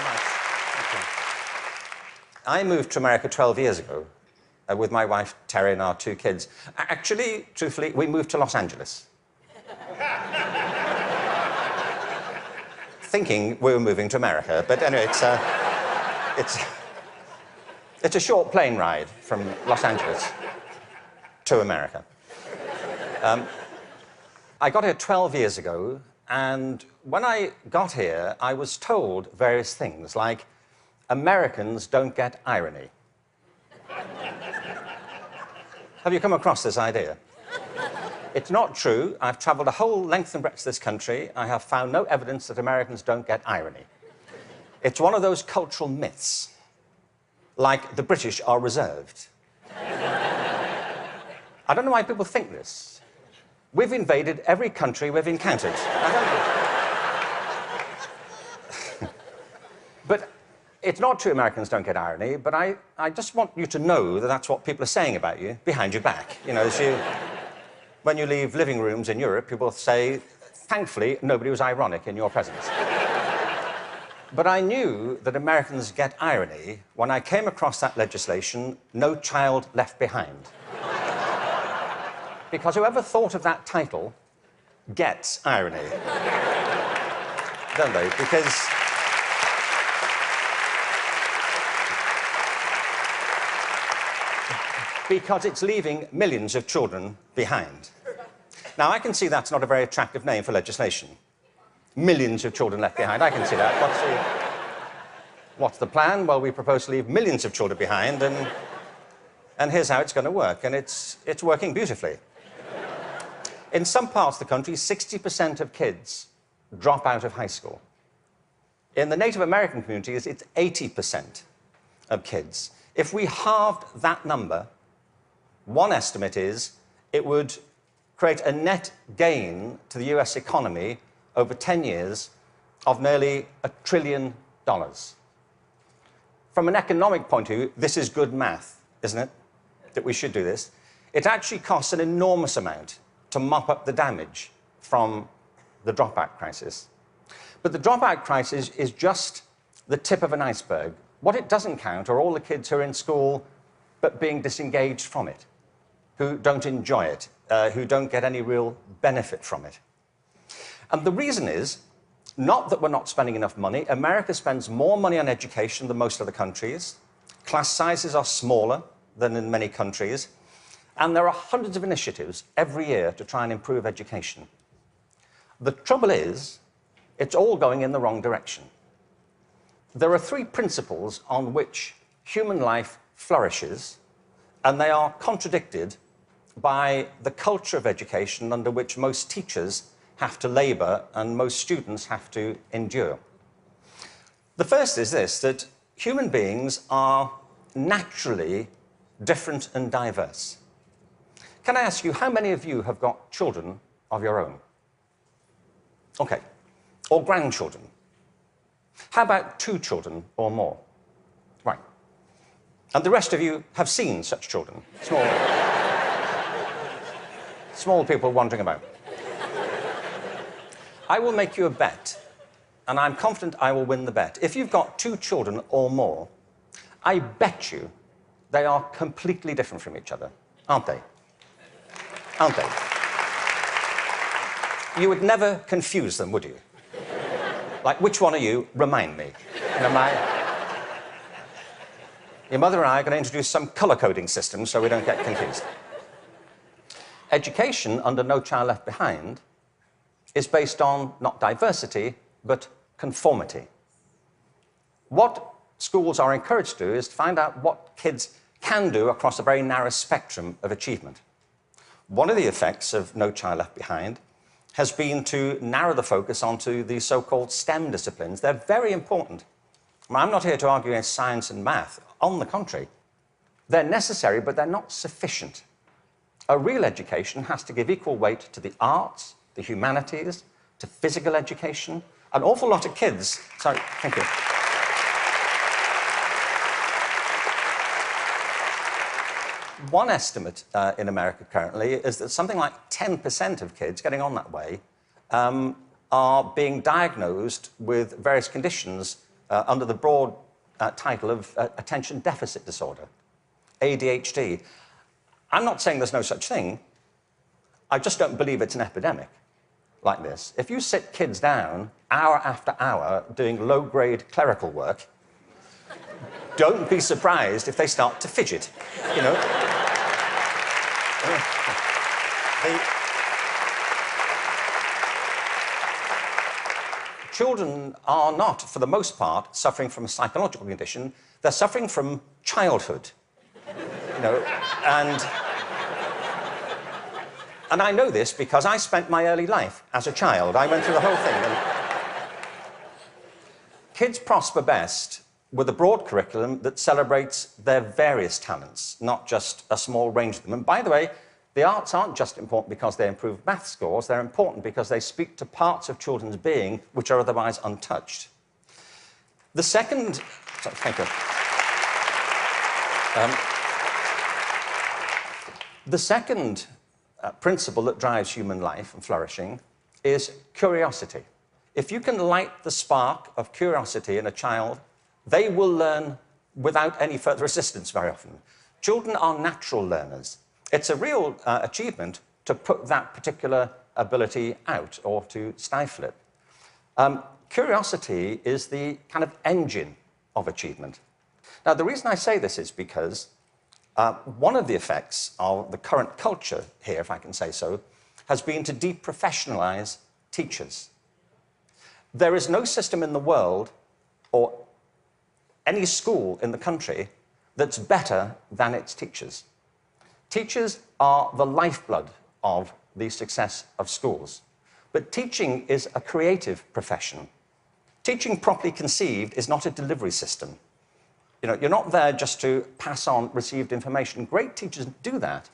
much. Thank you. I moved to America 12 years ago with my wife, Terry, and our 2 kids. Actually, truthfully, we moved to Los Angeles. Thinking we were moving to America. But anyway, it's a short plane ride from Los Angeles to America. I got here 12 years ago, and when I got here, I was told various things, like, Americans don't get irony. Have you come across this idea? It's not true. I've travelled the whole length and breadth of this country. I have found no evidence that Americans don't get irony. It's one of those cultural myths, like the British are reserved. I don't know why people think this. We've invaded every country we've encountered. But it's not true Americans don't get irony, but I just want you to know that that's what people are saying about you behind your back. You know, when you leave living rooms in Europe, people say, thankfully, nobody was ironic in your presence. But I knew that Americans get irony when I came across that legislation, No Child Left Behind. Because whoever thought of that title gets irony. Don't they? Because it's leaving millions of children behind. Now, I can see that's not a very attractive name for legislation. Millions of children left behind. I can see that. What's the plan? Well, we propose to leave millions of children behind, and here's how it's going to work. And it's working beautifully. In some parts of the country, 60% of kids drop out of high school. In the Native American communities, it's 80% of kids. If we halved that number, one estimate is it would create a net gain to the US economy over 10 years of nearly $1 trillion. From an economic point of view, this is good math, isn't it? That we should do this. It actually costs an enormous amount to mop up the damage from the dropout crisis. But the dropout crisis is just the tip of an iceberg. What it doesn't count are all the kids who are in school but being disengaged from it, who don't enjoy it, who don't get any real benefit from it. And the reason is not that we're not spending enough money. America spends more money on education than most other countries. Class sizes are smaller than in many countries. And there are hundreds of initiatives every year to try and improve education. The trouble is, it's all going in the wrong direction. There are 3 principles on which human life flourishes, and they are contradicted by the culture of education under which most teachers have to labour and most students have to endure. The first is this, that human beings are naturally different and diverse. Can I ask you, how many of you have got children of your own? OK. Or grandchildren? How about 2 children or more? Right. And the rest of you have seen such children? Small people wandering about. I will make you a bet, and I'm confident I will win the bet. If you've got 2 children or more, I bet you they are completely different from each other, aren't they? Aren't they? You would never confuse them, would you? Like, which one are you? Remind me. You know, your mother and I are going to introduce some colour-coding system so we don't get confused. Education under No Child Left Behind is based on not diversity, but conformity. What schools are encouraged to do is to find out what kids can do across a very narrow spectrum of achievement. One of the effects of No Child Left Behind has been to narrow the focus onto the so-called STEM disciplines. They're very important. I'm not here to argue against science and math. On the contrary, they're necessary, but they're not sufficient. A real education has to give equal weight to the arts, the humanities, to physical education. An awful lot of kids... Sorry, thank you. One estimate in America currently is that something like 10% of kids getting on that way are being diagnosed with various conditions under the broad title of attention deficit disorder, ADHD. I'm not saying there's no such thing. I just don't believe it's an epidemic like this. If you sit kids down hour after hour doing low-grade clerical work, don't be surprised if they start to fidget, you know. Children are not, for the most part, suffering from a psychological condition. They're suffering from childhood, you know, and I know this because I spent my early life as a child. I went through the whole thing. And kids prosper best with a broad curriculum that celebrates their various talents, not just a small range of them. And by the way, the arts aren't just important because they improve math scores, they're important because they speak to parts of children's being which are otherwise untouched. The second... Sorry, thank you. The second principle that drives human life and flourishing is curiosity. If you can light the spark of curiosity in a child, they will learn without any further assistance very often. Children are natural learners. It's a real achievement to put that particular ability out or to stifle it. Curiosity is the kind of engine of achievement. Now, the reason I say this is because one of the effects of the current culture here, if I can say so, has been to deprofessionalize teachers. There is no system in the world or any school in the country that's better than its teachers. Teachers are the lifeblood of the success of schools. But teaching is a creative profession. Teaching properly conceived is not a delivery system. You know, you're not there just to pass on received information. Great teachers do that.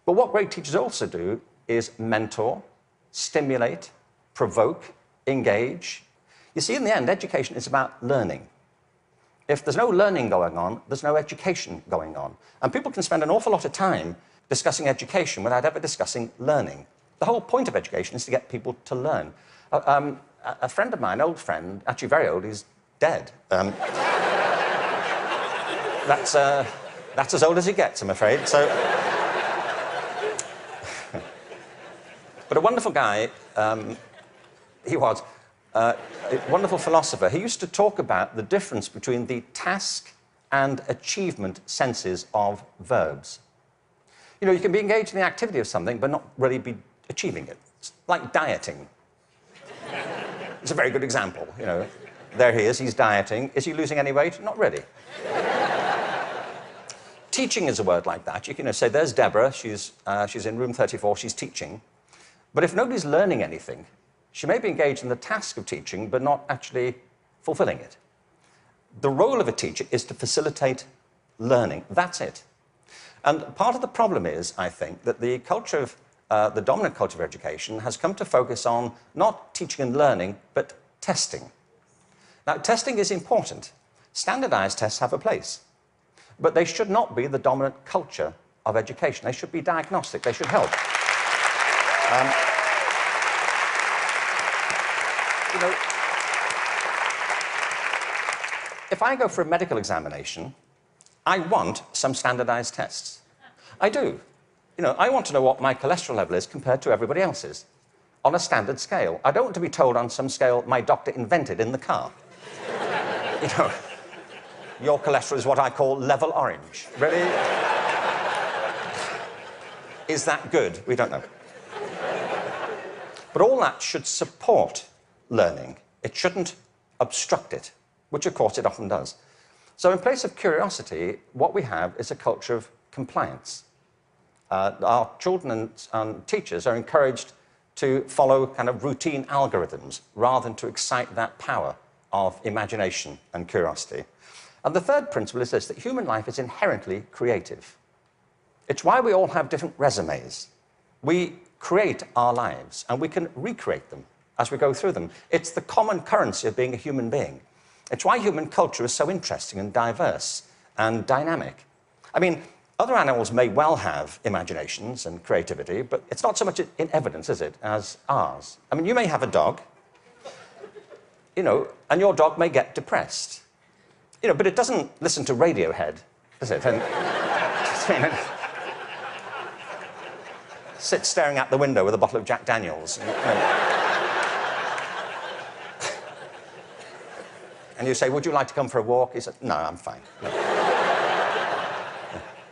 But what great teachers also do is mentor, stimulate, provoke, engage. You see, in the end, education is about learning. If there's no learning going on, there's no education going on. And people can spend an awful lot of time discussing education without ever discussing learning. The whole point of education is to get people to learn. A friend of mine, an old friend, actually very old, he's dead. That's as old as it gets, I'm afraid. So, but a wonderful guy, he was. A wonderful philosopher. He used to talk about the difference between the task and achievement senses of verbs. You know, you can be engaged in the activity of something, but not really be achieving it. It's like dieting. It's a very good example, you know. There he is, he's dieting. Is he losing any weight? Not really. Teaching is a word like that. You can say, there's Deborah, she's in room 34, she's teaching. But if nobody's learning anything, she may be engaged in the task of teaching, but not actually fulfilling it. The role of a teacher is to facilitate learning. That's it. And part of the problem is, I think, that the culture of, the dominant culture of education has come to focus on not teaching and learning, but testing. Now, testing is important. Standardized tests have a place. But they should not be the dominant culture of education. They should be diagnostic. They should help. You know, if I go for a medical examination, I want some standardized tests. I do. You know, I want to know what my cholesterol level is compared to everybody else's on a standard scale. I don't want to be told on some scale my doctor invented in the car. You know, your cholesterol is what I call level orange. Really? Is that good? We don't know. But all that should support learning. It shouldn't obstruct it, which of course it often does. So in place of curiosity, what we have is a culture of compliance. Our children and teachers are encouraged to follow kind of routine algorithms rather than to excite that power of imagination and curiosity. And the third principle is this, that human life is inherently creative. It's why we all have different resumes. We create our lives, and we can recreate them as we go through them. It's the common currency of being a human being. It's why human culture is so interesting and diverse and dynamic. I mean, other animals may well have imaginations and creativity, but it's not so much in evidence, is it, as ours. I mean, you may have a dog, you know, and your dog may get depressed. You know, but it doesn't listen to Radiohead, does it? And, you know, sit staring out the window with a bottle of Jack Daniels. And you say, would you like to come for a walk? He said, no, I'm fine. No.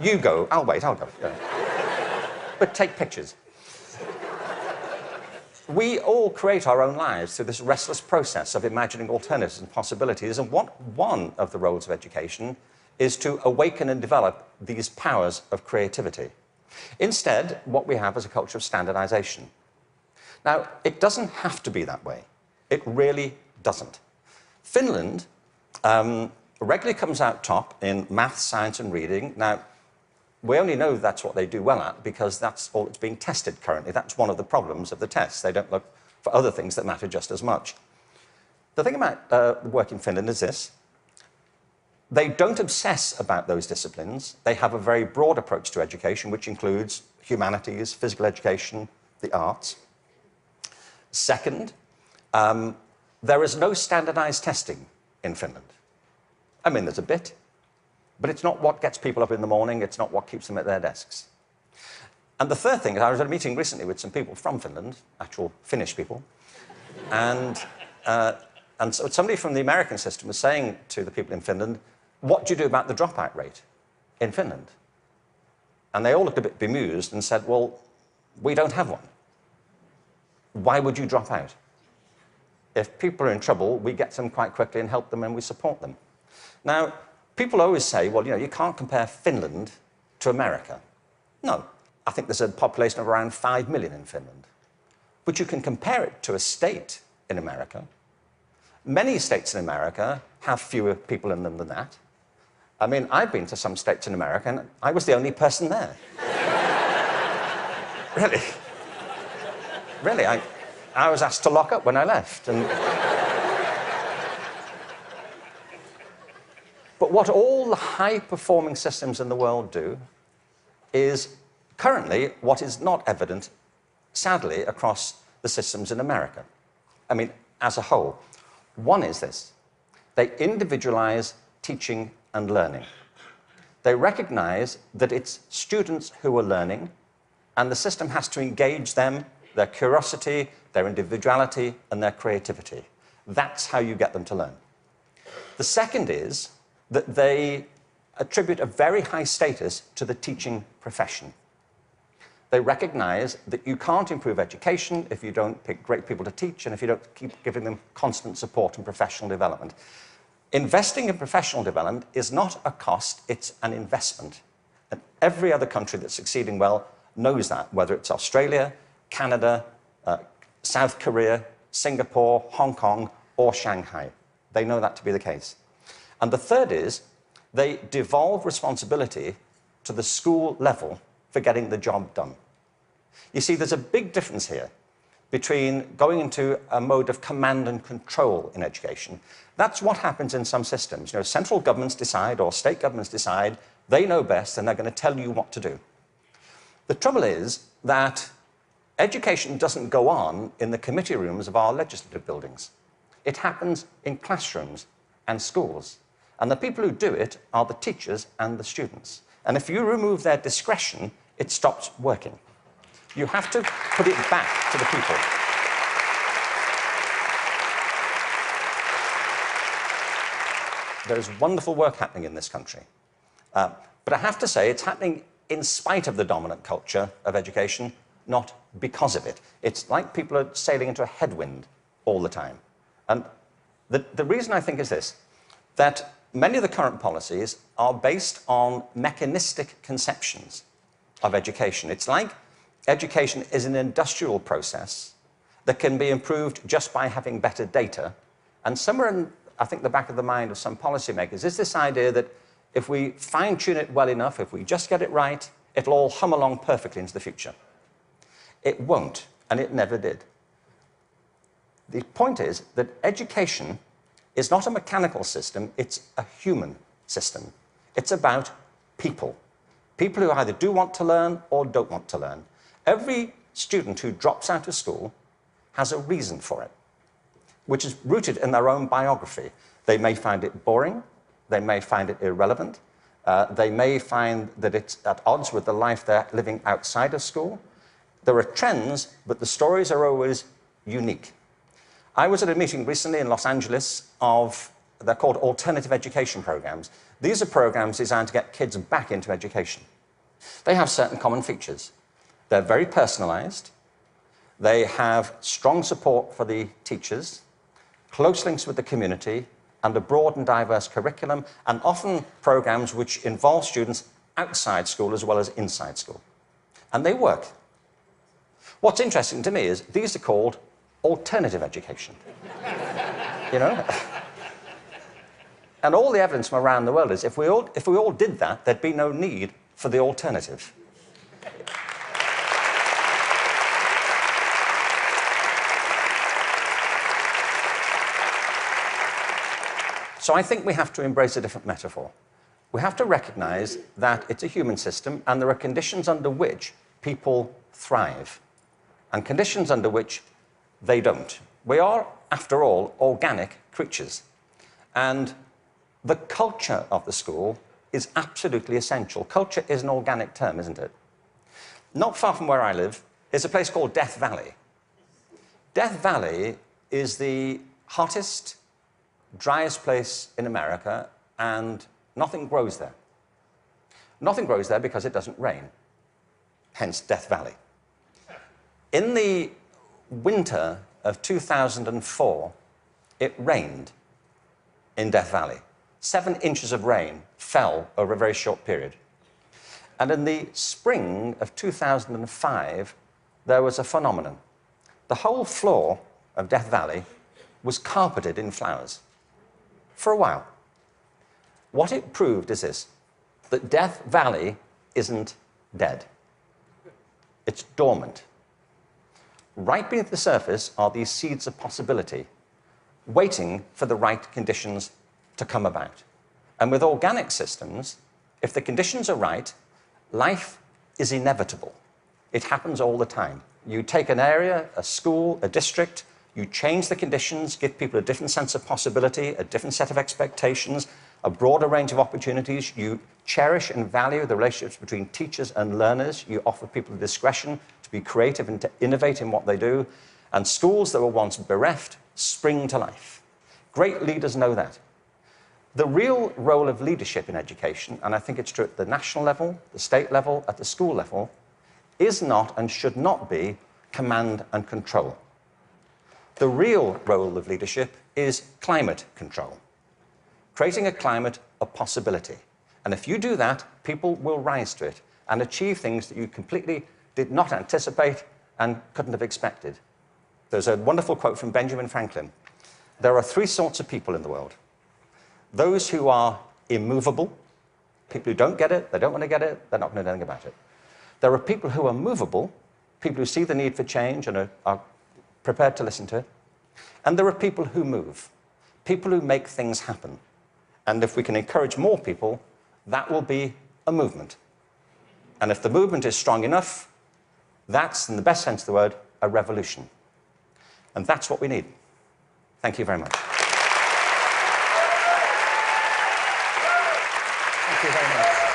You go. I'll wait, I'll go. Yeah. But take pictures. We all create our own lives through this restless process of imagining alternatives and possibilities, and one of the roles of education is to awaken and develop these powers of creativity. Instead, what we have is a culture of standardization. Now, it doesn't have to be that way. It really doesn't. Finland regularly comes out top in maths, science, and reading. Now, we only know that's what they do well at because that's all that's being tested currently. That's one of the problems of the tests. They don't look for other things that matter just as much. The thing about work in Finland is this. They don't obsess about those disciplines. They have a very broad approach to education, which includes humanities, physical education, the arts. Second, there is no standardized testing in Finland. I mean, there's a bit, but it's not what gets people up in the morning. It's not what keeps them at their desks. And the third thing is, I was at a meeting recently with some people from Finland, actual Finnish people, and so somebody from the American system was saying to the people in Finland, what do you do about the dropout rate in Finland? And they all looked a bit bemused and said, well, we don't have one. Why would you drop out? If people are in trouble, we get them quite quickly and help them and we support them. Now, people always say, well, you know, you can't compare Finland to America. No, I think there's a population of around 5 million in Finland. But you can compare it to a state in America. Many states in America have fewer people in them than that. I mean, I've been to some states in America and I was the only person there. Really. Really, I was asked to lock up when I left. But what all the high-performing systems in the world do is currently what is not evident, sadly, across the systems in America. I mean, as a whole. One is this. They individualize teaching and learning. They recognize that it's students who are learning, and the system has to engage them, their curiosity, their individuality, and their creativity. That's how you get them to learn. The second is that they attribute a very high status to the teaching profession. They recognize that you can't improve education if you don't pick great people to teach and if you don't keep giving them constant support and professional development. Investing in professional development is not a cost, it's an investment. And every other country that's succeeding well knows that, whether it's Australia, Canada, South Korea, Singapore, Hong Kong, or Shanghai. They know that to be the case. And the third is they devolve responsibility to the school level for getting the job done. You see, there's a big difference here between going into a mode of command and control in education. That's what happens in some systems. You know, central governments decide or state governments decide, they know best and they're going to tell you what to do. The trouble is that education doesn't go on in the committee rooms of our legislative buildings. It happens in classrooms and schools. And the people who do it are the teachers and the students. And if you remove their discretion, it stops working. You have to put it back to the people. There is wonderful work happening in this country. But I have to say, it's happening in spite of the dominant culture of education, not because of it. It's like people are sailing into a headwind all the time. And the reason I think is this, that many of the current policies are based on mechanistic conceptions of education. It's like education is an industrial process that can be improved just by having better data. And somewhere in, I think, the back of the mind of some policymakers is this idea that if we fine-tune it well enough, if we just get it right, it'll all hum along perfectly into the future. It won't, and it never did. The point is that education is not a mechanical system, it's a human system. It's about people. People who either do want to learn or don't want to learn. Every student who drops out of school has a reason for it. which is rooted in their own biography. They may find it boring, they may find it irrelevant, they may find that it's at odds with the life they're living outside of school. There are trends, but the stories are always unique. I was at a meeting recently in Los Angeles they're called alternative education programs. These are programs designed to get kids back into education. They have certain common features. They're very personalized. They have strong support for the teachers, close links with the community, and a broad and diverse curriculum, and often programs which involve students outside school as well as inside school. And they work. What's interesting to me is these are called alternative education. You know? And all the evidence from around the world is if we all did that, there'd be no need for the alternative. So I think we have to embrace a different metaphor. We have to recognize that it's a human system and there are conditions under which people thrive and conditions under which they don't. We are, after all, organic creatures. And the culture of the school is absolutely essential. Culture is an organic term, isn't it? Not far from where I live is a place called Death Valley. Death Valley is the hottest, driest place in America, and nothing grows there. Nothing grows there because it doesn't rain, hence Death Valley. In the winter of 2004, it rained in Death Valley. 7 inches of rain fell over a very short period. And in the spring of 2005, there was a phenomenon. The whole floor of Death Valley was carpeted in flowers for a while. What it proved is this, that Death Valley isn't dead. It's dormant. Right beneath the surface are these seeds of possibility, waiting for the right conditions to come about. And with organic systems, if the conditions are right, life is inevitable. It happens all the time. You take an area, a school, a district, you change the conditions, give people a different sense of possibility, a different set of expectations, a broader range of opportunities. You cherish and value the relationships between teachers and learners. You offer people discretion to be creative and to innovate in what they do. And schools that were once bereft spring to life. Great leaders know that. The real role of leadership in education, and I think it's true at the national level, the state level, at the school level, is not and should not be command and control. The real role of leadership is climate control, creating a climate of possibility. And if you do that, people will rise to it and achieve things that you completely did not anticipate and couldn't have expected. There's a wonderful quote from Benjamin Franklin. There are 3 sorts of people in the world. Those who are immovable, people who don't get it, they don't want to get it, they're not going to do anything about it. There are people who are movable, people who see the need for change and are prepared to listen to it. And there are people who move, people who make things happen. And if we can encourage more people, that will be a movement. And if the movement is strong enough, that's, in the best sense of the word, a revolution. And that's what we need. Thank you very much. Thank you very much.